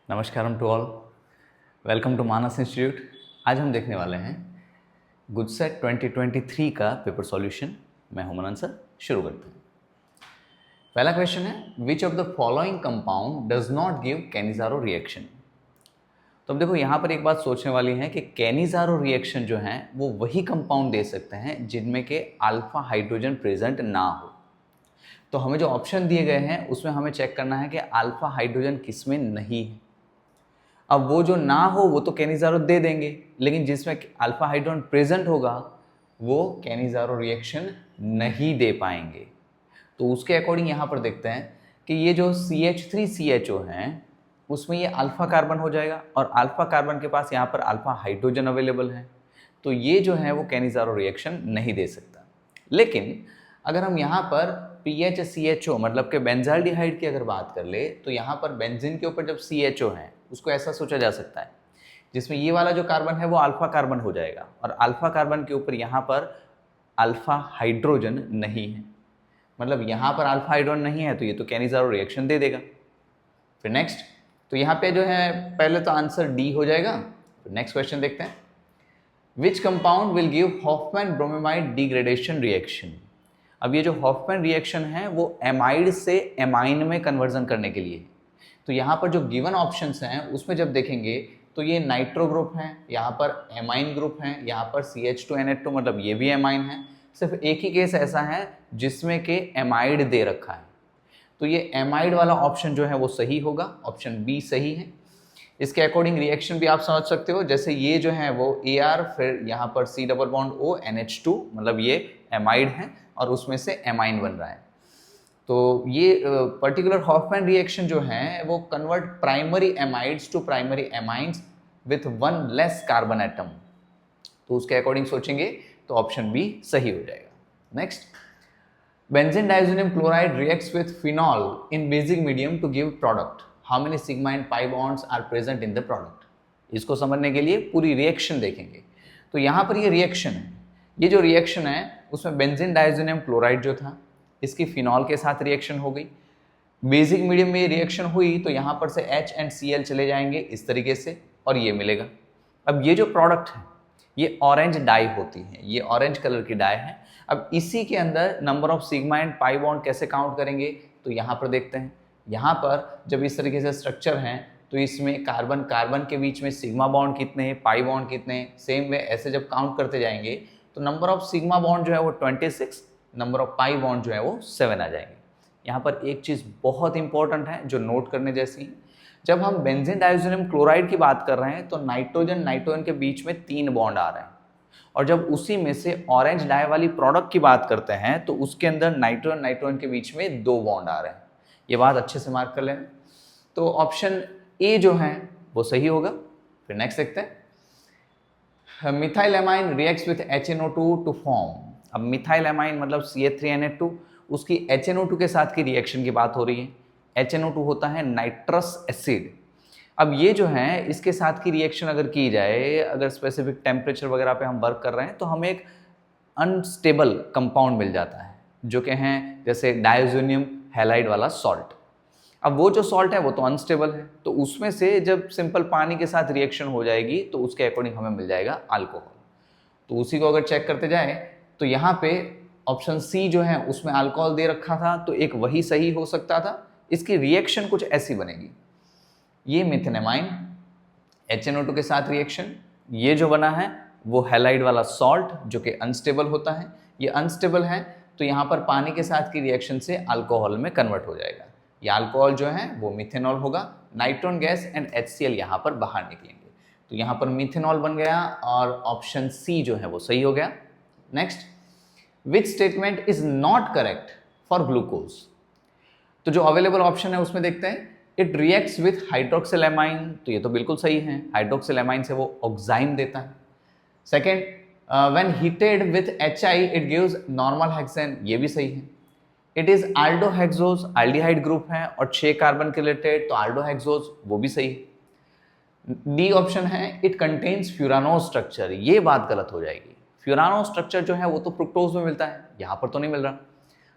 नमस्कारम to all, welcome to Manas Institute. आज हम देखने वाले हैं गुडसेट 2023 का पेपर सॉल्यूशन। मैं हूं मनन सर। शुरू करते हैं। पहला क्वेश्चन है, विच of the following compound does not give Cannizzaro reaction. तो अब देखो यहाँ पर एक बात सोचने वाली है कि कैनिजारो रिएक्शन जो है वो वही कंपाउंड दे सकते हैं जिनमें के अल्फा हाइड्रोजन प्रेजेंट ना हो। तो हमें जो ऑप्शन दिए गए हैं उसमें हमें चेक करना है कि अल्फा हाइड्रोजन किस में नहीं है। अब वो जो ना हो वो तो कैनिजारो दे देंगे, लेकिन जिसमें अल्फा हाइड्रोजन प्रेजेंट होगा वो कैनिजारो रिएक्शन नहीं दे पाएंगे। तो उसके अकॉर्डिंग यहाँ पर देखते हैं कि ये जो CH3CHO हैं उसमें ये अल्फा कार्बन हो जाएगा और अल्फा कार्बन के पास यहाँ पर अल्फा हाइड्रोजन अवेलेबल है, तो ये जो है वो कैनिजारो रिएक्शन नहीं दे सकता। लेकिन अगर हम यहाँ पर PHCHO मतलब कि बेंजाल्डिहाइड की अगर बात कर ले तो यहाँ पर बेंजीन के ऊपर जब CHO है उसको ऐसा सोचा जा सकता है जिसमें ये वाला जो कार्बन है वो अल्फा कार्बन हो जाएगा और अल्फा कार्बन के ऊपर यहाँ पर अल्फा हाइड्रोजन नहीं है, मतलब यहाँ पर अल्फा हाइड्रोजन नहीं है तो ये तो कैनिजारो रिएक्शन दे देगा। फिर नेक्स्ट, तो यहाँ पे जो है पहले तो आंसर डी हो जाएगा। फिर नेक्स्ट क्वेश्चन देखते हैं, which compound will give Hofmann bromamide degradation reaction. अब ये जो हॉफमैन रिएक्शन है वो एमाइड से एमाइन में कन्वर्जन करने के लिए है। तो यहाँ पर जो गिवन ऑप्शंस हैं उसमें जब देखेंगे तो ये नाइट्रो ग्रुप है, यहाँ पर एमाइन ग्रुप है, यहाँ पर CH2NH2 मतलब ये भी एमाइन है। सिर्फ एक ही केस ऐसा है जिसमें के एमाइड दे रखा है, तो ये एमाइड वाला ऑप्शन जो है वो सही होगा, ऑप्शन बी सही है। इसके अकॉर्डिंग रिएक्शन भी आप समझ सकते हो, जैसे ये जो है वो AR, फिर यहाँ पर C double bond O NH2 मतलब ये एमाइड है और उसमें से एमाइन बन रहा है। तो ये पर्टिकुलर हॉफमैन रिएक्शन जो है वो convert primary amides to primary amines with one less carbon atom. तो उसके अकॉर्डिंग सोचेंगे तो ऑप्शन बी सही हो जाएगा। Next, benzene diazonium chloride reacts with phenol in basic medium to give product, how many sigma and pi bonds are present in the product. इसको समझने के लिए पूरी रिएक्शन देखेंगे। तो यहाँ पर ये रिएक्शन है, ये जो रिएक्शन है उसमें बेंजीन डाइज़ोनियम क्लोराइड जो था इसकी फिनॉल के साथ रिएक्शन हो गई। बेसिक मीडियम में रिएक्शन हुई तो यहाँ पर से H एंड Cl चले जाएंगे इस तरीके से और ये मिलेगा। अब ये जो प्रोडक्ट है ये ऑरेंज डाई होती है, ये ऑरेंज कलर की डाई है। अब इसी के अंदर number of sigma and pi bond कैसे काउंट करेंगे तो यहाँ पर देखते हैं। यहाँ पर जब इस तरीके से स्ट्रक्चर है तो इसमें कार्बन कार्बन के बीच में सिग्मा बॉन्ड कितने हैं, पाई बॉन्ड कितने हैं, सेम वे ऐसे जब काउंट करते जाएंगे तो नंबर ऑफ सिग्मा बॉन्ड जो है वो 26, नंबर ऑफ पाई बॉन्ड जो है वो 7 आ जाएंगे। यहाँ पर एक चीज़ बहुत इंपॉर्टेंट है जो नोट करने जैसी है, जब हम बेंजीन डाइज़ोनियम क्लोराइड की बात कर रहे हैं तो नाइट्रोजन नाइट्रोजन के बीच में 3 बॉन्ड आ रहे हैं और जब उसी में से ऑरेंज डाई वाली प्रोडक्ट की बात करते हैं तो उसके अंदर नाइट्रोजन नाइट्रोजन के बीच में 2 बॉन्ड आ रहे हैं। ये बात अच्छे से मार्क कर लेना। तो ऑप्शन ए जो है वो सही होगा। फिर नेक्स्ट देखते हैं, methylamine reacts with HNO2 to form. अब मिथाइलएमाइन मतलब CH3NH2, उसकी HNO2 के साथ की रिएक्शन की बात हो रही है। HNO2 होता है नाइट्रस एसिड। अब ये जो है इसके साथ की रिएक्शन अगर की जाए, अगर स्पेसिफिक टेम्परेचर वगैरह पे हम वर्क कर रहे हैं तो हमें एक अनस्टेबल कंपाउंड मिल जाता है जो कि हैं जैसे डाइज़ोनियम हैलाइड वाला सॉल्ट। अब वो जो सॉल्ट है वो तो अनस्टेबल है, तो उसमें से जब सिंपल पानी के साथ रिएक्शन हो जाएगी तो उसके अकॉर्डिंग हमें मिल जाएगा अल्कोहल। तो उसी को अगर चेक करते जाए तो यहाँ पे ऑप्शन सी जो है उसमें अल्कोहल दे रखा था तो एक वही सही हो सकता था। इसकी रिएक्शन कुछ ऐसी बनेगी, ये मिथेनेमाइन HNO2 के साथ रिएक्शन, ये जो बना है वो हैलाइड वाला सॉल्ट जो कि अनस्टेबल होता है, ये अनस्टेबल है तो यहाँ पर पानी के साथ की रिएक्शन से अल्कोहल में कन्वर्ट हो जाएगा। ये अल्कोहल जो है वो मिथेनॉल होगा, नाइट्रोजन गैस एंड HCl यहाँ पर बाहर निकलेंगे, तो यहाँ पर मिथेनॉल बन गया और ऑप्शन सी जो है वो सही हो गया। Next, which statement is not correct for glucose. तो जो अवेलेबल ऑप्शन है उसमें देखते हैं, इट रिएक्ट्स विथ हाइड्रोक्सिलएमाइन, तो ये तो बिल्कुल सही है, हाइड्रोक्सिलएमाइन से वो ऑक्साइम देता है। Second, when heated with HI it gives normal hexane, ये भी सही है। इट इज आल्डोहेक्सोज, एल्डिहाइड ग्रुप है और 6 कार्बन के रिलेटेड तो आल्डोहेक्सोज, वो भी सही है। डी ऑप्शन है, इट कंटेन्स फ्यूरानोज स्ट्रक्चर, ये बात गलत हो जाएगी। फ्यूरानो स्ट्रक्चर जो है वो तो फ्रुक्टोज में मिलता है, यहाँ पर तो नहीं मिल रहा।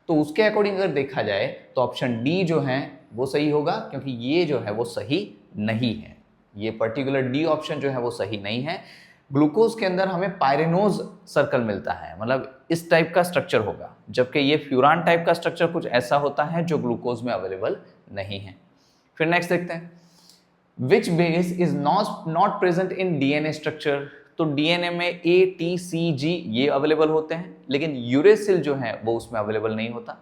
तो उसके अकॉर्डिंग अगर देखा जाए तो ऑप्शन डी जो है वो सही होगा, क्योंकि ये जो है वो सही नहीं है। ये पर्टिकुलर डी ऑप्शन जो है वो सही नहीं है। ग्लूकोज के अंदर हमें पायरेनोज सर्कल मिलता है, मतलब इस टाइप का स्ट्रक्चर होगा, जबकि ये फ्यूरान टाइप का स्ट्रक्चर कुछ ऐसा होता है जो ग्लूकोज में अवेलेबल नहीं है। फिर नेक्स्ट देखते हैं, which base is not present in DNA structure. तो डीएनए में ए, टी, सी, जी ये अवेलेबल होते हैं, लेकिन यूरेसिल जो है वो उसमें अवेलेबल नहीं होता।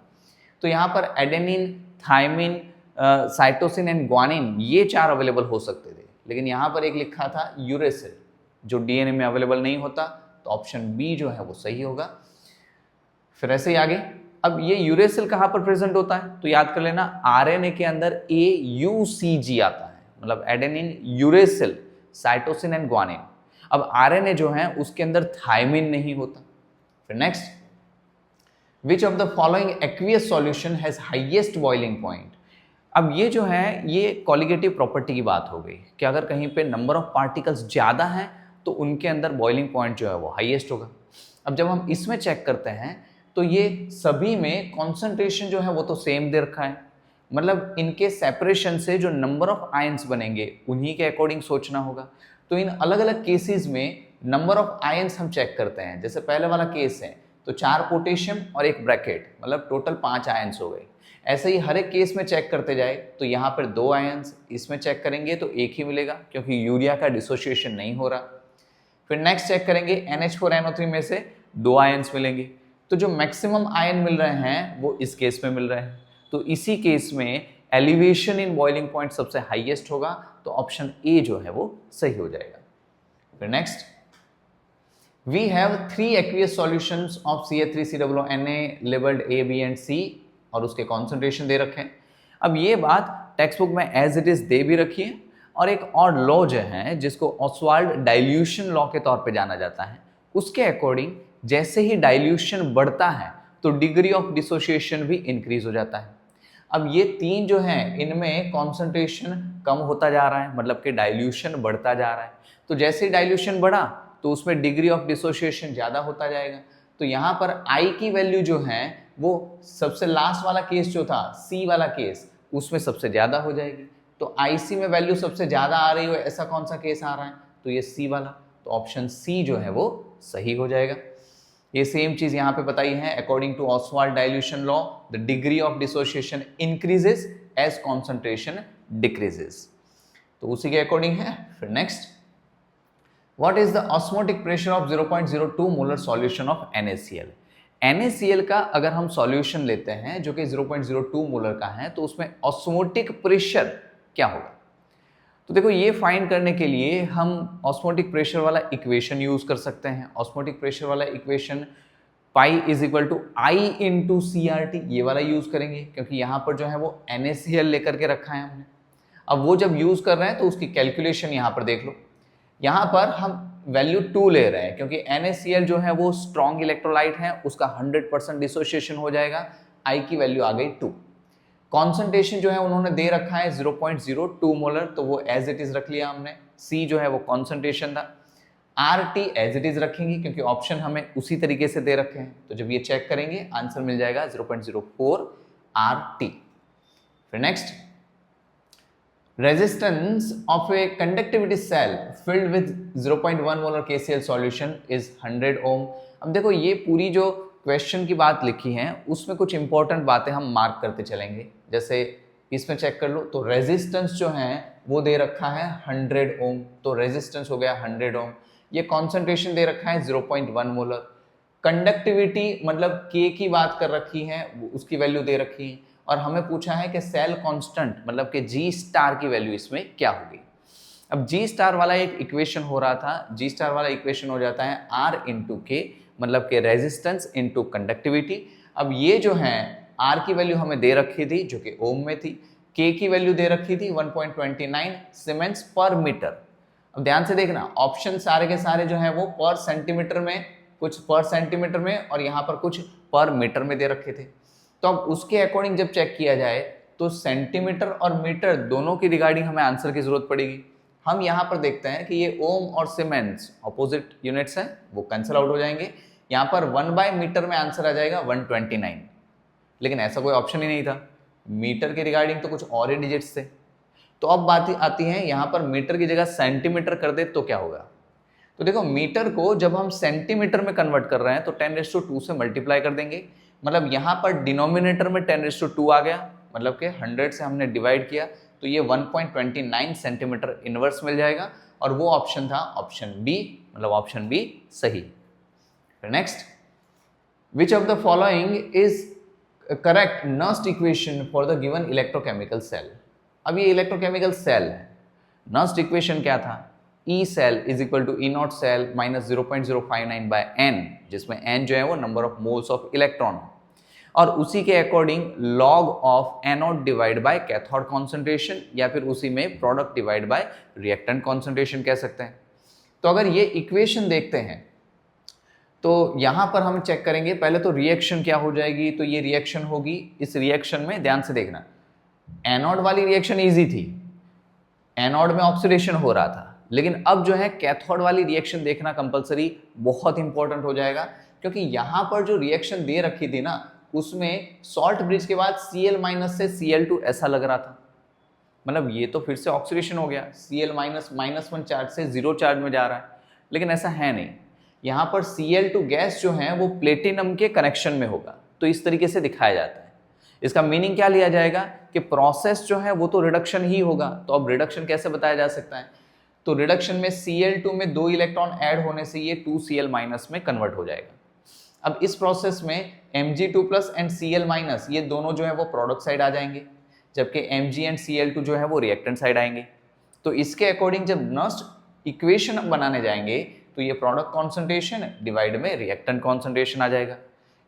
तो यहाँ पर adenine, thymine, cytosine and guanine ये 4 अवेलेबल हो सकते थे, लेकिन यहाँ पर एक लिखा था यूरेसिल जो डीएनए में अवेलेबल नहीं होता, तो ऑप्शन बी जो है वो सही होगा। फिर ऐसे ही आगे, अब ये यूरेसिल कहाँ पर प्रेजेंट होता है, तो याद कर लेना आरएनए के अंदर AUCG आता है, मतलब adenine, uracil, cytosine and guanine. अब आरएनए जो है उसके अंदर थायमिन नहीं होता। फिर next, which of the following aqueous solution has highest boiling point. अब ये जो है ये कॉलिगेटिव प्रॉपर्टी की बात हो गई कि अगर कहीं पे नंबर ऑफ पार्टिकल्स ज़्यादा हैं तो उनके अंदर बॉइलिंग पॉइंट जो है वो हाईएस्ट होगा। अब जब हम इसमें चेक करते हैं तो ये सभी में कॉन्सेंट्रेशन जो है वो तो सेम दे रखा है, मतलब इनके सेपरेशन से जो नंबर ऑफ आयंस बनेंगे उन्हीं के अकॉर्डिंग सोचना होगा। तो इन अलग अलग केसेस में नंबर ऑफ आयंस हम चेक करते हैं। जैसे पहले वाला केस है तो 4 पोटेशियम और एक ब्रैकेट, मतलब टोटल 5 आयंस हो गए। ऐसे ही हर एक केस में चेक करते जाए तो यहाँ पर 2 आयंस, इसमें चेक करेंगे तो एक ही मिलेगा क्योंकि यूरिया का डिसोसिएशन नहीं हो रहा। फिर नेक्स्ट चेक करेंगे NH4NO3 में से 2 आयंस मिलेंगे, तो जो मैक्सिमम आयन मिल रहे हैं वो इस केस में मिल रहे हैं। तो इसी केस में एलिवेशन इन बॉइलिंग पॉइंट सबसे हाईएस्ट होगा, तो ऑप्शन ए जो है वो सही हो जाएगा। फिर next, we have 3 aqueous solutions of CH3COONA labelled A, B and C और उसके कॉन्सेंट्रेशन दे रखे हैं। अब ये बात टेक्स्ट बुक में एज इट इज दे भी रखी है, और एक और लॉ जो है जिसको ऑस्वाल्ड डाइल्यूशन लॉ के तौर पे जाना जाता है, उसके अकॉर्डिंग जैसे ही डाइल्यूशन बढ़ता है तो डिग्री ऑफ डिसोसिएशन भी इंक्रीज हो जाता है। अब ये 3 जो हैं इनमें कॉन्सेंट्रेशन कम होता जा रहा है, मतलब कि डाइल्यूशन बढ़ता जा रहा है। तो जैसे ही डाइल्यूशन बढ़ा तो उसमें डिग्री ऑफ डिसोसिएशन ज़्यादा होता जाएगा। तो यहाँ पर I की वैल्यू जो है वो सबसे लास्ट वाला केस जो था C वाला केस, उसमें सबसे ज़्यादा हो जाएगी। तो IC में वैल्यू सबसे ज़्यादा आ रही हो, ऐसा कौन सा केस आ रहा है, तो ये C वाला। तो ऑप्शन C जो है वो सही हो जाएगा। ये सेम चीज़ यहाँ पे बताई है, according to Ostwald dilution law the degree of dissociation increases as concentration decreases, तो उसी के अकॉर्डिंग है। फिर next, What is the osmotic pressure of 0.02 molar solution of NaCl। NaCl का अगर हम सॉल्यूशन लेते हैं जो कि 0.02 मोलर का है, तो उसमें ऑस्मोटिक प्रेशर क्या होगा। तो देखो ये फाइंड करने के लिए हम ऑस्मोटिक प्रेशर वाला इक्वेशन यूज कर सकते हैं। ऑस्मोटिक प्रेशर वाला equation pi is equal to I into CRT, ये वाला यूज करेंगे क्योंकि यहाँ पर जो है वो NaCl लेकर के रखा है हमने। अब वो जब यूज कर रहे हैं तो उसकी कैलकुलेशन यहाँ पर देख लो। यहाँ पर हम वैल्यू 2 ले रहे हैं क्योंकि NaCl जो है वो स्ट्रॉन्ग इलेक्ट्रोलाइट है, उसका 100% डिसोसिएशन हो जाएगा। I की वैल्यू आ गई 2। कॉन्सेंट्रेशन जो है उन्होंने दे रखा है 0.02 मोलर, तो वो एज इट इज रख लिया हमने। C जो है वो कॉन्सेंट्रेशन था। RT एज इट इज रखेंगे क्योंकि ऑप्शन हमें उसी तरीके से दे रखे हैं, तो जब ये चेक करेंगे आंसर मिल जाएगा 0.04 RT। फिर next, resistance of a conductivity cell filled with 0.1 molar KCl solution is 100 ohm। अब देखो ये पूरी जो क्वेश्चन की बात लिखी है उसमें कुछ इंपॉर्टेंट बातें हम मार्क करते चलेंगे। जैसे इसमें चेक कर लो तो रेजिस्टेंस जो है वो दे रखा है 100 ओम, तो रेजिस्टेंस हो गया 100 ओम। ये कॉन्सेंट्रेशन दे रखा है 0.1 मोलर। कंडक्टिविटी मतलब K की बात कर रखी है, उसकी वैल्यू दे रखी है, और हमें पूछा है कि सेल कांस्टेंट मतलब कि G स्टार की वैल्यू इसमें क्या होगी। अब G स्टार वाला एक इक्वेशन हो रहा था, G स्टार वाला इक्वेशन हो जाता है R इंटू के, मतलब कि रेजिस्टेंस इंटू कंडक्टिविटी। अब ये जो है R की वैल्यू हमें दे रखी थी जो कि ओम में थी, K की वैल्यू दे रखी थी 1.29 सीमेंस पर मीटर। अब ध्यान से देखना, ऑप्शन सारे के सारे जो है वो पर सेंटीमीटर में, कुछ पर सेंटीमीटर में और यहाँ पर कुछ पर मीटर में दे रखे थे। तो अब उसके अकॉर्डिंग जब चेक किया जाए तो सेंटीमीटर और मीटर दोनों की रिगार्डिंग हमें आंसर की जरूरत पड़ेगी। हम यहाँ पर देखते हैं कि ये ओम और सीमेंस ऑपोजिट यूनिट्स हैं, वो कैंसिल आउट हो जाएंगे। यहाँ पर 1/मीटर में आंसर आ जाएगा 129, लेकिन ऐसा कोई ऑप्शन ही नहीं था। मीटर के रिगार्डिंग तो कुछ और ही डिजिट्स थे। तो अब बात आती है यहाँ पर मीटर की जगह सेंटीमीटर कर दे तो क्या होगा। तो देखो मीटर को जब हम सेंटीमीटर में कन्वर्ट कर रहे हैं तो 10⁻² से मल्टीप्लाई कर देंगे, मतलब यहाँ पर डिनोमिनेटर में 10⁻² आ गया, मतलब कि 100 से हमने डिवाइड किया तो ये 1.29 सेंटीमीटर इनवर्स मिल जाएगा, और वो ऑप्शन था ऑप्शन बी, मतलब ऑप्शन बी सही। Next, which of the following is correct Nernst equation for the given electrochemical cell. अब ये इलेक्ट्रोकेमिकल सेल है, नस्ट इक्वेशन क्या था, E cell is equal to E not cell minus 0.059 by n, जिसमें n जो है वो number of moles of electron, और उसी के according log of anode divide by cathode concentration, या फिर उसी में product divide by reactant concentration कह सकते हैं। तो अगर ये इक्वेशन देखते हैं तो यहां पर हम चेक करेंगे, पहले तो रिएक्शन क्या हो जाएगी, तो ये रिएक्शन होगी, इस रिएक्शन में ध्यान से देखना, एनोड वाली रिएक्शन इजी थी, एनोड में ऑक्सीडेशन हो रहा था, लेकिन अब जो है कैथोड वाली रिएक्शन देखना कंपलसरी बहुत इंपॉर्टेंट हो जाएगा, क्योंकि यहां पर जो रिएक्शन दे रखी थी ना उसमें सॉल्ट ब्रिज के बाद Cl माइनस से Cl2 ऐसा लग रहा था, मतलब ये तो फिर से ऑक्सीडेशन हो गया, Cl माइनस -1 चार्ज से 0 चार्ज में जा रहा है, लेकिन ऐसा है नहीं, यहाँ पर Cl2 गैस जो है वो प्लेटिनम के कनेक्शन में होगा, तो इस तरीके से दिखाया जाता है। इसका मीनिंग क्या लिया जाएगा कि प्रोसेस जो है वो तो रिडक्शन ही होगा, तो अब रिडक्शन कैसे बताया जा सकता है, तो रिडक्शन में Cl2 में 2 इलेक्ट्रॉन ऐड होने से ये 2Cl माइनस में कन्वर्ट हो जाएगा। अब इस प्रोसेस में Mg2+ एंड Cl- ये दोनों जो है वो प्रोडक्ट साइड आ जाएंगे, जबकि Mg एंड Cl2 जो है वो रिएक्टेंट साइड आएंगे। तो इसके अकॉर्डिंग जब नस्ट इक्वेशन बनाने जाएंगे तो ये प्रोडक्ट कॉन्सेंट्रेशन डिवाइड में रिएक्टेंट कॉन्सेंट्रेशन आ जाएगा।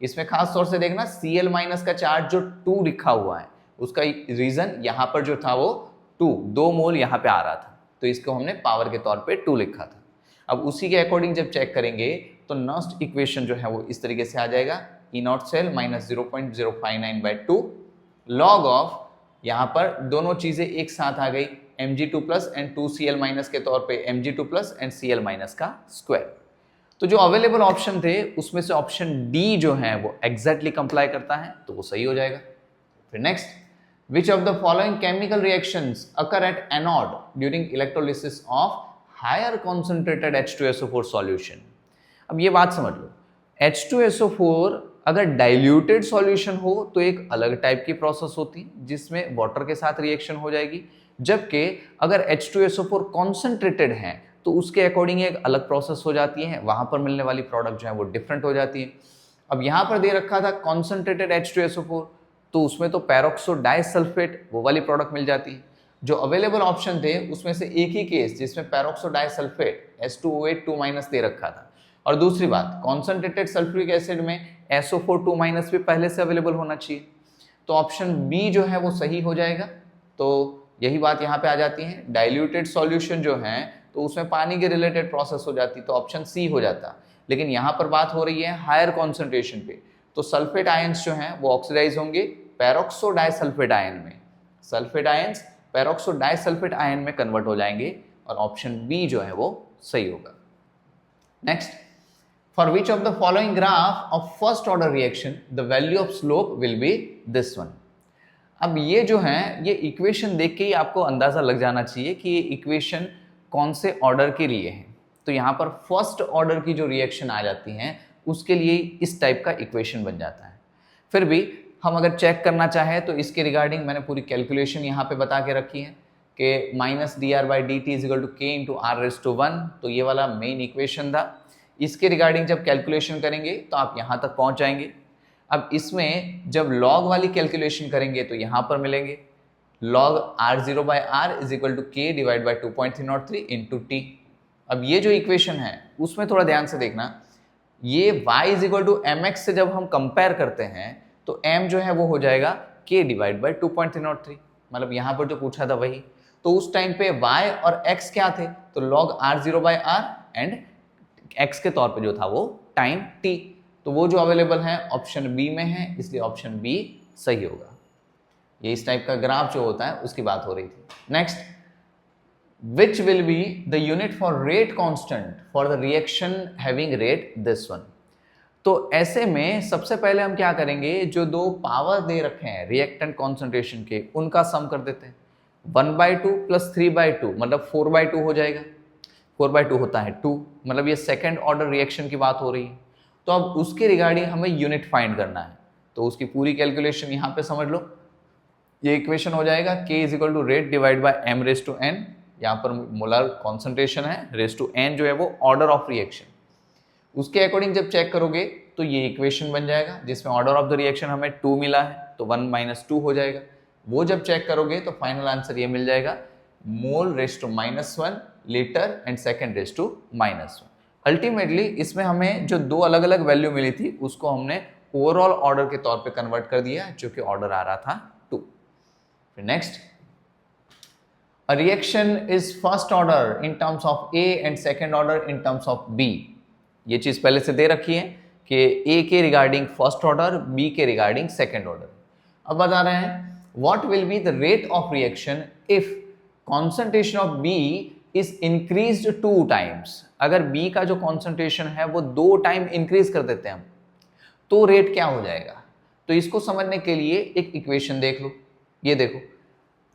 इसमें खास तौर से देखना Cl- का चार्ज जो 2 लिखा हुआ है उसका रीजन यहाँ पर जो था वो 2 मोल यहाँ पे आ रहा था, तो इसको हमने पावर के तौर पे 2 लिखा था। अब उसी के अकॉर्डिंग जब चेक करेंगे तो नस्ट इक्वेशन जो है वो इस तरीके से आ जाएगा, E not cell minus 0.059/2 log of, यहाँ पर दोनों चीजें एक साथ आ गई, Mg2+ एंड 2Cl- के तौर पे Mg2+ एंड Cl- का स्क्वायर। तो जो अवेलेबल ऑप्शन थे उसमें से ऑप्शन डी जो है वो एग्जैक्टली कंप्लाई करता है, तो वो सही हो जाएगा। फिर next, which of the following chemical reactions occur at anode during electrolysis of higher concentrated H2SO4 solution. अब ये बात समझ लो, H2SO4 अगर डाइल्यूटेड सॉल्यूशन हो तो एक अलग टाइप की प्रोसेस होती है जिसमें वाटर के साथ रिएक्शन हो जाएगी, जबकि अगर H2SO4 कॉन्सेंट्रेटेड है तो उसके अकॉर्डिंग एक अलग प्रोसेस हो जाती है, वहां पर मिलने वाली प्रोडक्ट जो है वो डिफरेंट हो जाती है। अब यहां पर दे रखा था कॉन्सेंट्रेटेड H2SO4, तो उसमें तो पैरोक्सो डाइसल्फेट वो वाली प्रोडक्ट मिल जाती है। जो अवेलेबल ऑप्शन थे उसमें से एक ही केस जिसमें पैरोक्सो डाइसल्फेट H2OH2- दे रखा था, और दूसरी बात कॉन्सेंट्रेटेड सल्फ्यूरिक एसिड में SO4 भी पहले से अवेलेबल होना चाहिए, तो ऑप्शन बी जो है वो सही हो जाएगा। तो यही बात यहाँ पे आ जाती है, डाइल्यूटेड सॉल्यूशन जो है तो उसमें पानी के रिलेटेड प्रोसेस हो जाती, तो ऑप्शन सी हो जाता, लेकिन यहाँ पर बात हो रही है हायर कॉन्सेंट्रेशन पे, तो सल्फेट आयंस जो हैं वो ऑक्सीडाइज होंगे पैरोक्सो डाइसल्फेट आयन में, सल्फेट आयंस पैरोक्सो डाइसल्फेट आयन में कन्वर्ट हो जाएंगे, और ऑप्शन बी जो है वो सही होगा। Next, for which of the following graph of first order reaction the value of slope will be this one. अब ये जो है ये इक्वेशन देख के ही आपको अंदाजा लग जाना चाहिए कि ये इक्वेशन कौन से ऑर्डर के लिए है। तो यहाँ पर फर्स्ट ऑर्डर की जो रिएक्शन आ जाती हैं उसके लिए इस टाइप का इक्वेशन बन जाता है। फिर भी हम अगर चेक करना चाहें तो इसके रिगार्डिंग मैंने पूरी कैलकुलेशन यहाँ पे बता के रखी है कि -dr/dt = k/r⁻⁴, तो ये वाला मेन इक्वेशन था। इसके रिगार्डिंग जब कैलकुलेशन करेंगे तो आप यहाँ तक पहुँच जाएंगे। अब इसमें जब लॉग वाली कैलकुलेशन करेंगे तो यहाँ पर मिलेंगे log r0/r = k/2.303 × t। अब ये जो इक्वेशन है उसमें थोड़ा ध्यान से देखना, ये y = mx से जब हम कंपेयर करते हैं तो m जो है वो हो जाएगा k/2.303, मतलब यहाँ पर जो पूछा था वही। तो उस टाइम पे y और x क्या थे, तो log r0/r एंड x के तौर पे जो था वो टाइम t, तो वो जो अवेलेबल है ऑप्शन बी में है, इसलिए ऑप्शन बी सही होगा। ये इस टाइप का ग्राफ जो होता है उसकी बात हो रही थी। Next, which will be the unit for rate constant for the reaction having rate this one. तो ऐसे में सबसे पहले हम क्या करेंगे, जो दो पावर दे रखे हैं रिएक्टेंट कॉन्सेंट्रेशन के उनका सम कर देते हैं। 1/2 प्लस 3/2 मतलब 4/2 हो जाएगा। 4/2 होता है 2, मतलब ये सेकेंड ऑर्डर रिएक्शन की बात हो रही है। तो अब उसके रिगार्डिंग हमें यूनिट फाइंड करना है, तो उसकी पूरी कैलकुलेशन यहाँ पे समझ लो। ये इक्वेशन हो जाएगा K is equal to rate divide by m raise to n, यहाँ पर मोलर कॉन्सेंट्रेशन है, रेस टू n जो है वो ऑर्डर ऑफ रिएक्शन। उसके अकॉर्डिंग जब चेक करोगे तो ये इक्वेशन बन जाएगा जिसमें ऑर्डर ऑफ द रिएक्शन हमें 2 मिला है, तो 1 माइनस 2 हो जाएगा। वो जब चेक करोगे तो फाइनल आंसर ये मिल जाएगा, mole raise to -1 litre and second raise to -1। Ultimately इसमें हमें जो दो अलग अलग वैल्यू मिली थी उसको हमने ओवरऑल ऑर्डर के तौर पे कन्वर्ट कर दिया, जो कि ऑर्डर आ रहा था 2। फिर next, a reaction is first order in terms of A and second order in terms of B। ये चीज पहले से दे रखी है कि A के रिगार्डिंग फर्स्ट ऑर्डर, B के रिगार्डिंग सेकेंड ऑर्डर। अब बता रहे हैं what will be the rate of reaction if concentration of B is increased 2 times। अगर B का जो concentration है वो 2 टाइम इंक्रीज कर देते हैं हम, तो रेट क्या हो जाएगा। तो इसको समझने के लिए एक इक्वेशन देख लो, ये देखो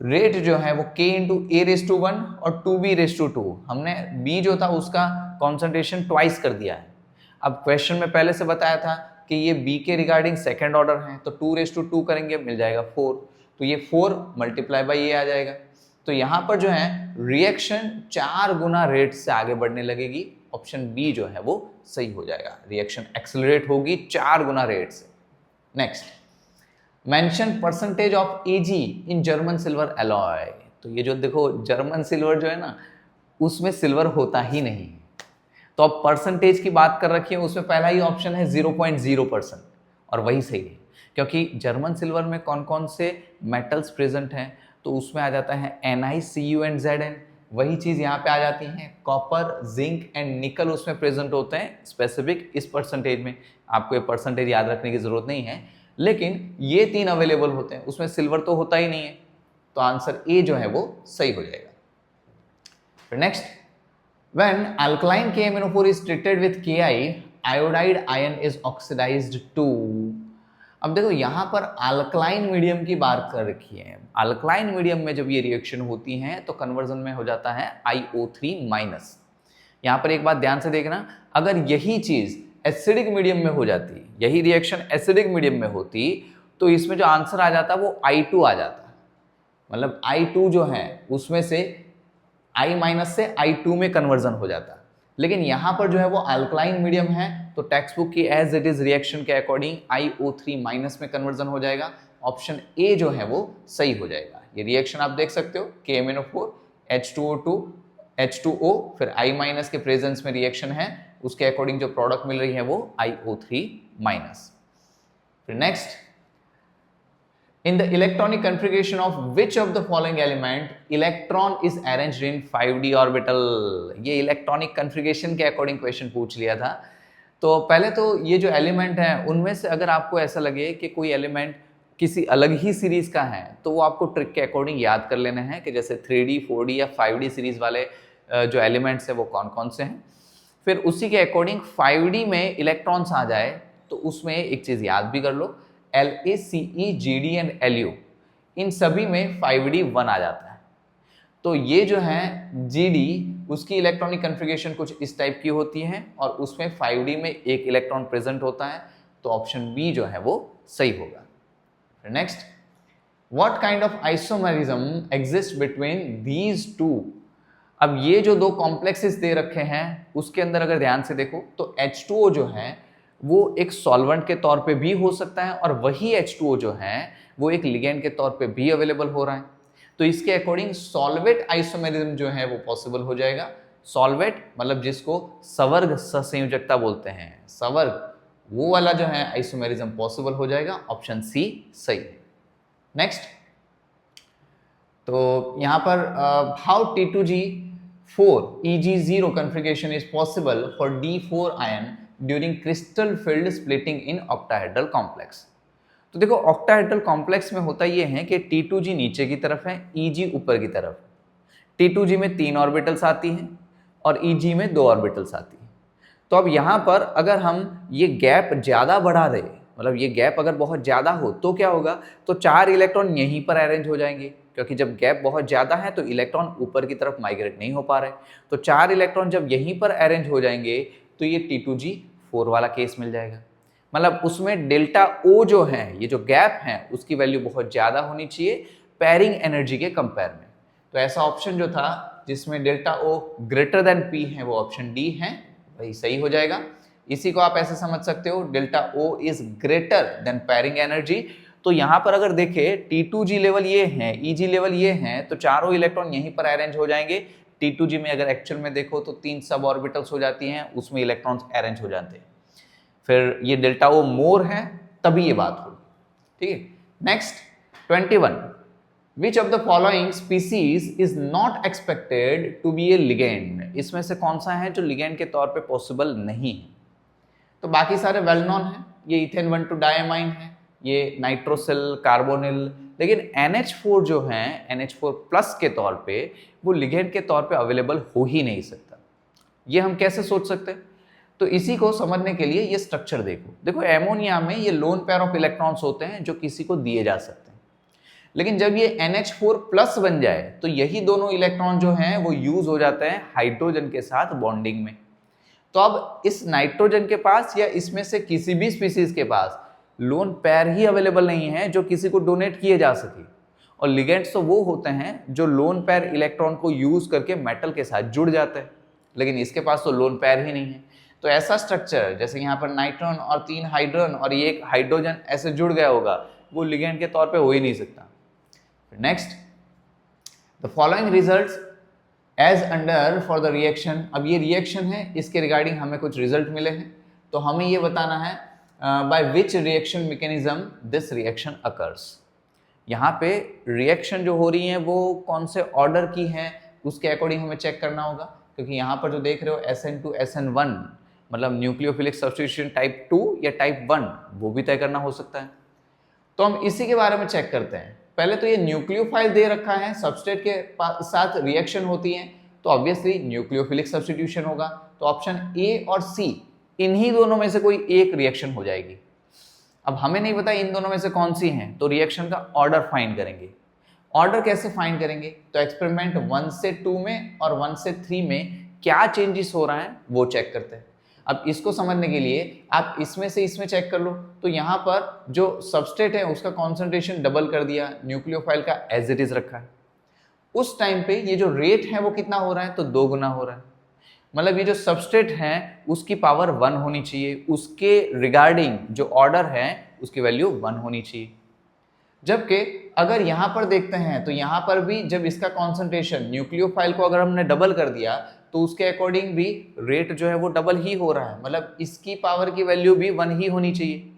रेट जो है वो K इंटू A⁻1 और 2B⁻2, हमने B जो था उसका कॉन्सेंट्रेशन ट्वाइस कर दिया है। अब क्वेश्चन में पहले से बताया था कि ये B के रिगार्डिंग सेकेंड ऑर्डर है, तो 2⁻2 करेंगे मिल जाएगा 4, तो ये 4 मल्टीप्लाई बाई ये आ जाएगा। तो यहाँ पर जो है रिएक्शन 4 गुना रेट से आगे बढ़ने लगेगी, ऑप्शन बी जो है वो सही हो जाएगा, रिएक्शन एक्सेलरेट होगी 4 गुना रेट से। Next, mention percentage of Ag in German silver alloy. तो ये जो देखो जर्मन सिल्वर जो है ना उसमें सिल्वर होता ही नहीं, तो अब परसेंटेज की बात कर रखी है, उसमें पहला ही ऑप्शन है 0.0%, और वही सही है क्योंकि जर्मन सिल्वर में कौन कौन से मेटल्स प्रेजेंट हैं, तो उसमें आ जाता है Ni, Cu एंड Zn। वही चीज़ यहाँ पे आ जाती है, कॉपर, जिंक एंड निकल उसमें प्रेजेंट होते हैं स्पेसिफिक इस परसेंटेज में। आपको ये परसेंटेज याद रखने की जरूरत नहीं है, लेकिन ये 3 अवेलेबल होते हैं, उसमें सिल्वर तो होता ही नहीं है, तो आंसर ए जो है वो सही हो जाएगा। फिर next, when alkaline KMnO4 is treated with Ki, iodide ion is oxidised to. अब देखो यहाँ पर अल्कलाइन मीडियम की बात कर रखी है, अल्कलाइन मीडियम में जब ये रिएक्शन होती है तो कन्वर्जन में हो जाता है IO3-। यहाँ पर एक बात ध्यान से देखना, अगर यही चीज एसिडिक मीडियम में हो जाती, यही रिएक्शन एसिडिक मीडियम में होती, तो इसमें जो आंसर आ जाता वो I2 आ जाता, मतलब I2 जो है उसमें से I- से I2 में कन्वर्जन हो जाता। लेकिन यहाँ पर जो है वो अल्कलाइन मीडियम है, तो टेक्स्ट बुक की एज इट इज रिएक्शन के अकॉर्डिंग IO3- में कन्वर्जन हो जाएगा, ऑप्शन ए जो है वो सही हो जाएगा। ये रिएक्शन आप देख सकते हो, KMnO4 H2O2 H2O फिर I- के प्रेजेंस में रिएक्शन है, उसके अकॉर्डिंग जो प्रोडक्ट मिल रही है वो IO3-। फिर next, in the electronic configuration of which of the following element electron is arranged in 5d orbital। ये इलेक्ट्रॉनिक कन्फिगरेशन के अकॉर्डिंग क्वेश्चन पूछ लिया था। तो पहले तो ये जो एलिमेंट है उनमें से अगर आपको ऐसा लगे कि कोई एलिमेंट किसी अलग ही सीरीज का है, तो वो आपको ट्रिक के अकॉर्डिंग याद कर लेने हैं कि जैसे 3D 4D या 5D सीरीज वाले जो एलिमेंट्स हैं वो कौन कौन से हैं। फिर उसी के अकॉर्डिंग 5D में इलेक्ट्रॉन्स आ जाए तो उसमें एक चीज़ याद भी कर लो, LACE GD एंड LU, इन सभी में 5D 1 आ जाता है। तो ये जो है GD उसकी इलेक्ट्रॉनिक कन्फिगरेशन कुछ इस टाइप की होती है और उसमें 5D में एक इलेक्ट्रॉन प्रेजेंट होता है, तो ऑप्शन बी जो है वो सही होगा। Next, what kind of isomerism exist between these two. अब ये जो दो कॉम्प्लेक्सेस दे रखे हैं उसके अंदर अगर ध्यान से देखो तो H2O जो है वो एक सॉल्वेंट के तौर पे भी हो सकता है और वही H2O जो है वो एक लिगेंड के तौर पे भी अवेलेबल हो रहा है, तो इसके अकॉर्डिंग सॉल्वेट आइसोमेरिज्म जो है वो पॉसिबल हो जाएगा। सॉल्वेट मतलब जिसको सवर्ग सहसंयोजकता बोलते हैं, सवर्ग, वो वाला जो है आइसोमेरिज्म पॉसिबल हो जाएगा, ऑप्शन सी सही। नेक्स्ट, तो यहाँ पर how T2G4 EG0 configuration is possible for D4 ion during crystal filled splitting in octahedral complex। तो देखो ऑक्टाहेड्रल कॉम्प्लेक्स में होता ये है कि T2G नीचे की तरफ है, EG ऊपर की तरफ। T2G में 3 ऑर्बिटल्स आती हैं और EG में 2 ऑर्बिटल्स आती हैं। तो अब यहाँ पर अगर हम ये गैप ज़्यादा बढ़ा दें, मतलब ये गैप अगर बहुत ज़्यादा हो तो क्या होगा, तो 4 इलेक्ट्रॉन यहीं पर अरेंज हो जाएंगे, क्योंकि जब गैप बहुत ज़्यादा है तो इलेक्ट्रॉन ऊपर की तरफ माइग्रेट नहीं हो पा रहे, तो 4 इलेक्ट्रॉन जब यहीं पर अरेंज हो जाएंगे तो ये T2G4 वाला केस मिल जाएगा। मतलब उसमें डेल्टा O जो है, ये जो गैप है, उसकी वैल्यू बहुत ज़्यादा होनी चाहिए पेयरिंग एनर्जी के कंपेयर में। तो ऐसा ऑप्शन जो था जिसमें delta O greater than P है, वो ऑप्शन डी है, वही सही हो जाएगा। इसी को आप ऐसे समझ सकते हो, delta O is greater than pairing energy. तो यहाँ पर अगर देखें T2G लेवल ये है, EG लेवल ये है, तो चारों इलेक्ट्रॉन यहीं पर अरेंज हो जाएंगे। T2G में अगर एक्चुअल में देखो तो 3 सब ऑर्बिटल्स हो जाती हैं, उसमें इलेक्ट्रॉन्स अरेंज हो जाते हैं। फिर ये डेल्टा O मोर है तभी ये बात होगी, ठीक है। Next 21, which of the following species is not expected to be a ligand. इसमें से कौन सा है जो लिगेंड के तौर पे पॉसिबल नहीं है? तो बाकी सारे वेल नोन है, ये इथेन 1,2 डायमाइन है, ये नाइट्रोसिल, कार्बोनिल, लेकिन NH4 जो है, NH4 प्लस के तौर पे वो लिगेंड के तौर पे अवेलेबल हो ही नहीं सकता। ये हम कैसे सोच सकते हैं? तो इसी को समझने के लिए ये स्ट्रक्चर देखो एमोनिया में ये लोन पेयर ऑफ इलेक्ट्रॉन्स होते हैं जो किसी को दिए जा सकते हैं, लेकिन जब ये NH4 प्लस बन जाए तो यही दोनों इलेक्ट्रॉन जो हैं वो यूज हो जाते हैं हाइड्रोजन के साथ बॉन्डिंग में। तो अब इस नाइट्रोजन के पास या इसमें से किसी भी स्पीसीज के पास लोन पेयर ही अवेलेबल नहीं है जो किसी को डोनेट किए जा सके, और लिगेंड्स तो वो होते हैं जो लोन पेयर इलेक्ट्रॉन को यूज करके मेटल के साथ जुड़ जाते हैं, लेकिन इसके पास तो लोन पेयर ही नहीं है। तो ऐसा स्ट्रक्चर जैसे यहाँ पर नाइट्रोन और 3 हाइड्रोजन और ये एक हाइड्रोजन ऐसे जुड़ गया होगा, वो लिगेंड के तौर पे हो ही नहीं सकता। Next, the following results as under for the reaction. अब ये रिएक्शन है, इसके रिगार्डिंग हमें कुछ रिजल्ट मिले हैं, तो हमें ये बताना है by which reaction mechanism this reaction occurs. यहाँ पे रिएक्शन जो हो रही है वो कौन से ऑर्डर की है उसके अकॉर्डिंग हमें चेक करना होगा, क्योंकि यहाँ पर जो देख रहे हो SN2 SN1 मतलब न्यूक्लियोफिलिक सब्स्टिट्यूशन टाइप 2 या टाइप 1 वो भी तय करना हो सकता है। तो हम इसी के बारे में चेक करते हैं। पहले तो ये न्यूक्लियोफाइल दे रखा है, सबस्ट्रेट के साथ रिएक्शन होती है, तो ऑब्वियसली न्यूक्लियोफिलिक सब्स्टिट्यूशन होगा। तो ऑप्शन ए और सी इन्हीं दोनों में से कोई एक रिएक्शन हो जाएगी। अब हमें नहीं पता इन दोनों में से कौन सी है, तो रिएक्शन का ऑर्डर फाइंड करेंगे। ऑर्डर कैसे फाइंड करेंगे? तो एक्सपेरिमेंट 1 से 2 में और 1 से 3 में क्या चेंजेस हो रहा है वो चेक करते हैं। अब इसको समझने के लिए आप इसमें से इसमें चेक कर लो, तो यहाँ पर जो सबस्ट्रेट है उसका कॉन्सेंट्रेशन डबल कर दिया, न्यूक्लियोफाइल का एज इट इज रखा है। उस टाइम पे ये जो रेट है वो कितना हो रहा है? तो 2 गुना हो रहा है। मतलब ये जो सबस्ट्रेट है उसकी पावर 1 होनी चाहिए, उसके रिगार्डिंग जो ऑर्डर है उसकी वैल्यू 1 होनी चाहिए। जबकि अगर यहाँ पर देखते हैं तो यहाँ पर भी जब इसका कॉन्सेंट्रेशन न्यूक्लियोफाइल को अगर हमने डबल कर दिया तो उसके अकॉर्डिंग भी रेट जो है वो डबल ही हो रहा है, मतलब इसकी पावर की वैल्यू भी 1 ही होनी चाहिए।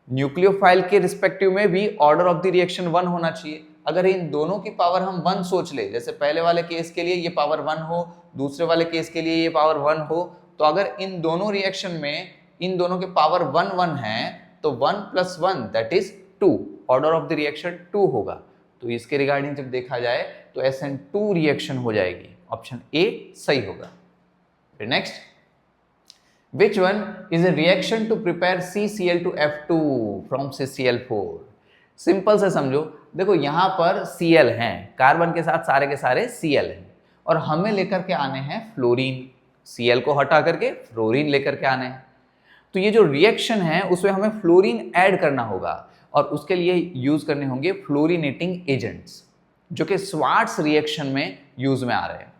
न्यूक्लियोफाइल के रिस्पेक्टिव में भी ऑर्डर ऑफ द रिएक्शन 1 होना चाहिए। अगर इन दोनों की पावर हम 1 सोच ले, जैसे पहले वाले केस के लिए ये पावर 1 हो, दूसरे वाले केस के लिए ये पावर 1 हो, तो अगर इन दोनों रिएक्शन में इन दोनों के पावर 1 1 है तो 1 + 1 that is 2, order of the reaction 2 होगा। तो इसके रिगार्डिंग जब देखा जाए तो SN2 रिएक्शन हो जाएगी, ऑप्शन ए सही होगा। फिर next, which one is a reaction to prepare CCl2F2 from CCl4? Simple से समझो, देखो यहाँ पर Cl हैं, कार्बन के साथ सारे के सारे Cl हैं, और हमें लेकर के आने हैं फ्लोरीन। Cl को हटा करके फ्लोरीन लेकर के आने हैं। तो ये जो रिएक्शन है उसमें हमें फ्लोरीन ऐड करना होगा, और उसके लिए यूज करने होंगे फ्लोरीनेटिंग एजेंट्स, जो कि स्वार्ट्स रिएक्शन में यूज में आ रहे हैं।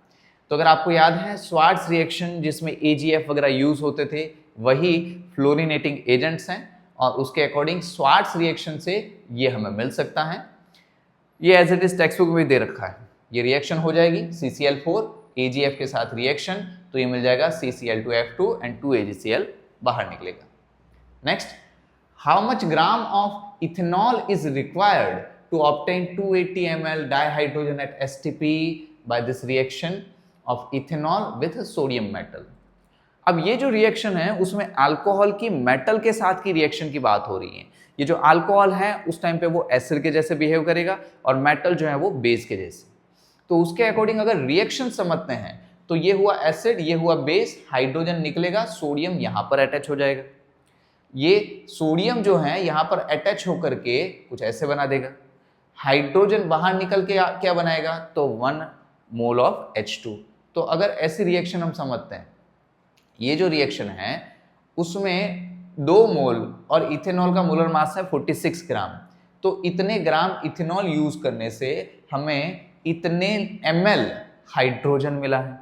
तो अगर आपको याद है स्वार्ट्स रिएक्शन जिसमें AgF वगैरह यूज होते थे, वही फ्लोरीनेटिंग एजेंट्स हैं, और उसके अकॉर्डिंग स्वार्ट्स रिएक्शन से ये हमें मिल सकता है। ये as it is textbook में दे रखा है। ये रिएक्शन हो जाएगी CCl4 AgF के साथ रिएक्शन, तो ये मिल जाएगा CCl2F2 एंड 2 AgCl बाहर निकलेगा। Next, how much gram of ethanol is required to obtain 280 ml dihydrogen at STP by this reaction of ethanol with sodium metal। अब ये जो रिएक्शन है उसमें अल्कोहल की मेटल के साथ की रिएक्शन की बात हो रही है। ये जो अल्कोहल है उस टाइम पे वो एसिड के जैसे बिहेव करेगा, और मेटल जो है वो बेस के जैसे। तो उसके अकॉर्डिंग अगर रिएक्शन समझते हैं तो ये हुआ एसिड, ये हुआ बेस, हाइड्रोजन निकलेगा, सोडियम यहाँ पर अटैच हो जाएगा। ये सोडियम जो है यहाँ पर अटैच होकर के कुछ ऐसे बना देगा, हाइड्रोजन बाहर निकल के क्या बनाएगा, तो 1 मोल ऑफ H2। तो अगर ऐसी रिएक्शन हम समझते हैं, ये जो रिएक्शन है उसमें 2 मोल और इथेनॉल का मोलर मास है 46 ग्राम, तो इतने ग्राम इथेनॉल यूज करने से हमें इतने ml हाइड्रोजन मिला है।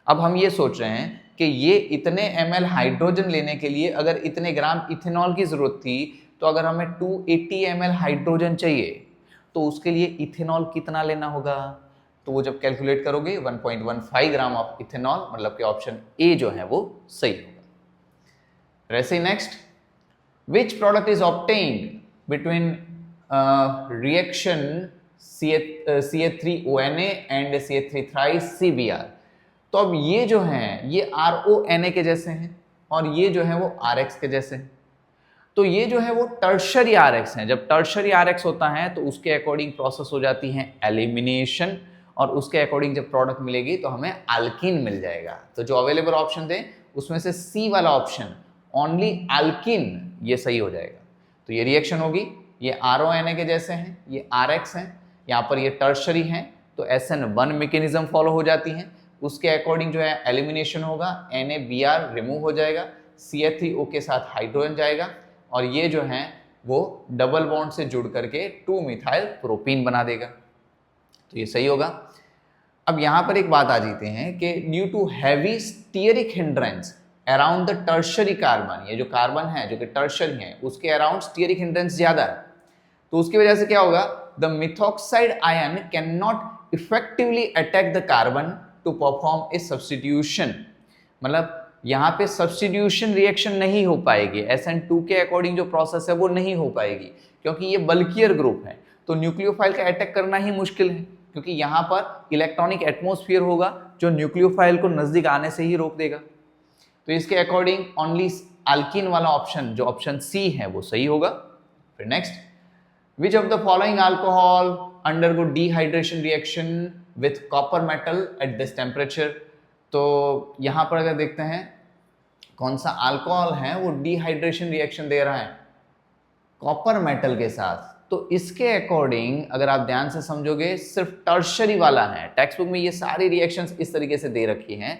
अब हम ये सोच रहे हैं कि ये इतने ml हाइड्रोजन लेने के लिए अगर इतने ग्राम इथेनॉल की जरूरत थी, तो अगर हमें 280 ml हाइड्रोजन चाहिए तो उसके लिए इथेनॉल कितना लेना होगा, तो वो जब कैलकुलेट करोगे 1.15 ग्राम ऑफ इथेनॉल, मतलब कि ऑप्शन ए जो है वो सही होगा। वैसे next, which product is obtained between reaction CH3ONA and CH3 thrice CBr। तो अब ये जो हैं ये RONA के जैसे हैं और ये जो है वो RX के जैसे हैं। तो ये जो है वो टर्शरी RX हैं। जब टर्शरी RX होता है तो उसके अकॉर्डिंग प्रोसेस हो जाती है एलिमिनेशन, और उसके अकॉर्डिंग जब प्रोडक्ट मिलेगी तो हमें अल्किन मिल जाएगा। तो जो अवेलेबल ऑप्शन थे उसमें से सी वाला ऑप्शन ओनली अल्किन, ये सही हो जाएगा। तो ये रिएक्शन होगी, ये RONA के जैसे हैं, ये RX हैं, यहाँ पर ये टर्शरी हैं, तो SN1 मैकेनिज्म फॉलो हो जाती हैं। उसके अकॉर्डिंग जो है एलिमिनेशन होगा, NaBr रिमूव हो जाएगा, CH3O के साथ हाइड्रोजन जाएगा, और ये जो है वो डबल बॉन्ड से जुड़ करके 2 मिथाइल प्रोपीन बना देगा। तो ये सही होगा। अब यहाँ पर एक बात आ जाते हैं कि due to heavy steric hindrance around the tertiary carbon, ये जो कार्बन है जो कि टर्शरी है उसके अराउंड स्टीयरिक हिंड्रेंस ज्यादा है, तो उसकी वजह से क्या होगा, the methoxide ion cannot effectively attack the carbon to perform a substitution. मतलब यहाँ पे सब्स्टिट्यूशन रिएक्शन नहीं हो पाएगी, SN2 के अकॉर्डिंग जो प्रोसेस है वो नहीं हो पाएगी, क्योंकि ये बल्कियर ग्रुप है, तो न्यूक्लियोफाइल का अटैक करना ही मुश्किल है, क्योंकि यहाँ पर इलेक्ट्रॉनिक एटमॉस्फेयर होगा जो न्यूक्लियोफाइल को नजदीक आने से ही रोक देगा। तो इसके अकॉर्डिंग ओनली अल्किन वाला ऑप्शन जो ऑप्शन सी है वो सही होगा। फिर next, which of the following alcohol undergo dehydration reaction with copper metal at this temperature. तो यहाँ पर अगर देखते हैं कौन सा अल्कोहल है वो डिहाइड्रेशन रिएक्शन दे रहा है कॉपर मेटल के साथ, तो इसके अकॉर्डिंग अगर आप ध्यान से समझोगे सिर्फ टर्शरी वाला है। टेक्स्ट बुक में ये सारी रिएक्शंस इस तरीके से दे रखी हैं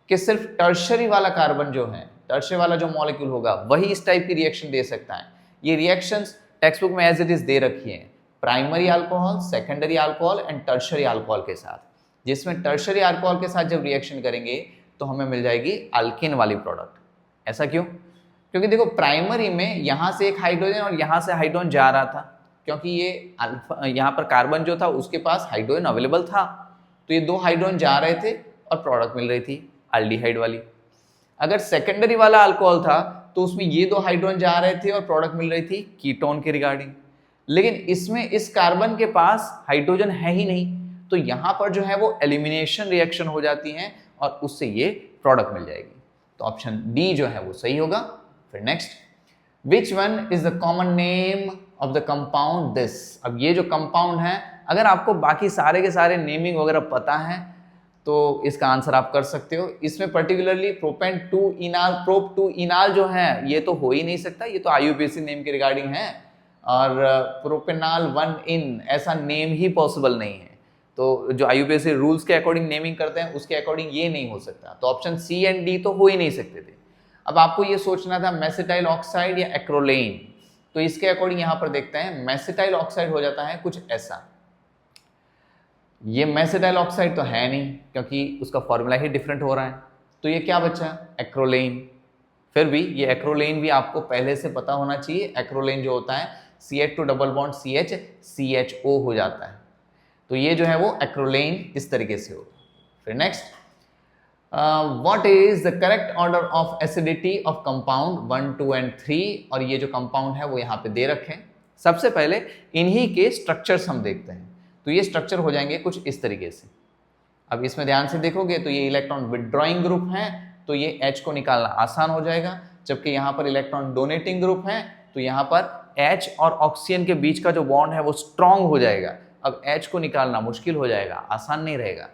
कि सिर्फ टर्शरी वाला कार्बन जो है, टर्शरी वाला जो मॉलिक्यूल होगा वही इस टाइप की रिएक्शन दे सकता है। ये रिएक्शंस टेक्स्ट बुक में एज इट इज दे रखी है primary alcohol, secondary alcohol and tertiary alcohol के साथ, जिसमें टर्शरी अल्कोहल के साथ जब रिएक्शन करेंगे तो हमें मिल जाएगी अल्किन वाली प्रोडक्ट। ऐसा क्यों? क्योंकि देखो प्राइमरी में यहाँ से एक हाइड्रोजन और यहाँ से हाइड्रोजन जा रहा था, क्योंकि ये यहाँ पर कार्बन जो था उसके पास हाइड्रोजन अवेलेबल था, तो ये 2 हाइड्रोजन जा रहे थे और प्रोडक्ट मिल रही थी एल्डिहाइड वाली। अगर सेकेंडरी वाला अल्कोहल था तो उसमें ये 2 हाइड्रोजन जा रहे थे और प्रोडक्ट मिल रही थी कीटोन के रिगार्डिंग, लेकिन इसमें इस कार्बन के पास हाइड्रोजन है ही नहीं, तो यहाँ पर जो है वो एलिमिनेशन रिएक्शन हो जाती है और उससे ये प्रोडक्ट मिल जाएगी। तो ऑप्शन डी जो है वो सही होगा। फिर next, which one is the common name of the compound this. अब ये जो कंपाउंड है, अगर आपको बाकी सारे के सारे नेमिंग वगैरह पता है तो इसका आंसर आप कर सकते हो। इसमें पर्टिकुलरली प्रोपेन 2 इनाल, प्रोप 2 इनाल जो है ये तो हो ही नहीं सकता, ये तो IUPAC नेम के रिगार्डिंग है, और प्रोपेनाल 1 इन ऐसा नेम ही पॉसिबल नहीं है। तो जो IUPAC रूल्स के अकॉर्डिंग नेमिंग करते हैं उसके अकॉर्डिंग ये नहीं हो सकता, तो ऑप्शन सी एंड डी तो हो ही नहीं सकते थे। अब आपको ये सोचना था मेसिटाइल ऑक्साइड या एक्रोलेन, तो इसके अकॉर्डिंग यहां पर देखते हैं मेसिटाइल ऑक्साइड हो जाता है कुछ ऐसा। ये मेसिटाइल ऑक्साइड तो है नहीं क्योंकि उसका फॉर्मूला ही डिफरेंट हो रहा है, तो ये क्या बचा, एक्रोलेन। फिर भी ये एक्रोलेन भी आपको पहले से पता होना चाहिए। एक्रोलेन जो होता है CH2 double bond CH CHO हो जाता है, तो ये जो है वो एक्रोलेन इस तरीके से होगा। फिर next, what is the correct order of acidity of compound 1, 2 and 3। और ये जो कंपाउंड है वो यहाँ पे दे रखे हैं। सबसे पहले इन्हीं के स्ट्रक्चर्स हम देखते हैं, तो ये स्ट्रक्चर हो जाएंगे कुछ इस तरीके से। अब इसमें ध्यान से देखोगे तो ये इलेक्ट्रॉन विड्रॉइंग ग्रुप है, तो ये H को निकालना आसान हो जाएगा, जबकि यहाँ पर इलेक्ट्रॉन डोनेटिंग ग्रुप है, तो यहाँ पर H और ऑक्सीजन के बीच का जो बॉन्ड है वो स्ट्रॉन्ग हो जाएगा। अब H को निकालना मुश्किल हो जाएगा, आसान नहीं रहेगा,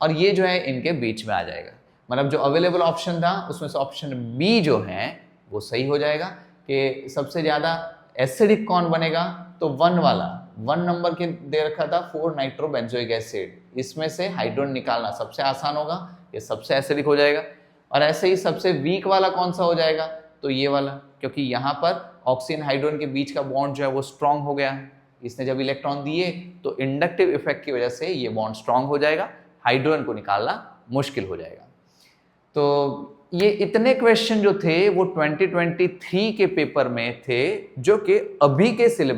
और ये जो है इनके बीच में आ जाएगा। मतलब जो अवेलेबल ऑप्शन था उसमें से ऑप्शन बी जो है वो सही हो जाएगा कि सबसे ज़्यादा एसिडिक कौन बनेगा, तो 1 वाला 1 नंबर के दे रखा था 4 नाइट्रोबेंजोइक एसिड, इसमें से हाइड्रोजन निकालना सबसे आसान होगा, ये सबसे एसिडिक हो जाएगा। और ऐसे ही सबसे वीक वाला कौन सा हो जाएगा, तो ये वाला, क्योंकि यहाँ पर ऑक्सीजन हाइड्रोजन के बीच का बॉन्ड जो है वो स्ट्रांग हो गया है, इसने जब इलेक्ट्रॉन दिए तो इंडक्टिव इफेक्ट की वजह से ये बॉन्ड स्ट्रांग हो जाएगा, हाइड्रोजन को निकालना मुश्किल हो जाएगा। तो ये इतने क्वेश्चन जो थे वो 2023 के पेपर में थे, जो कि अभी के सिलेबस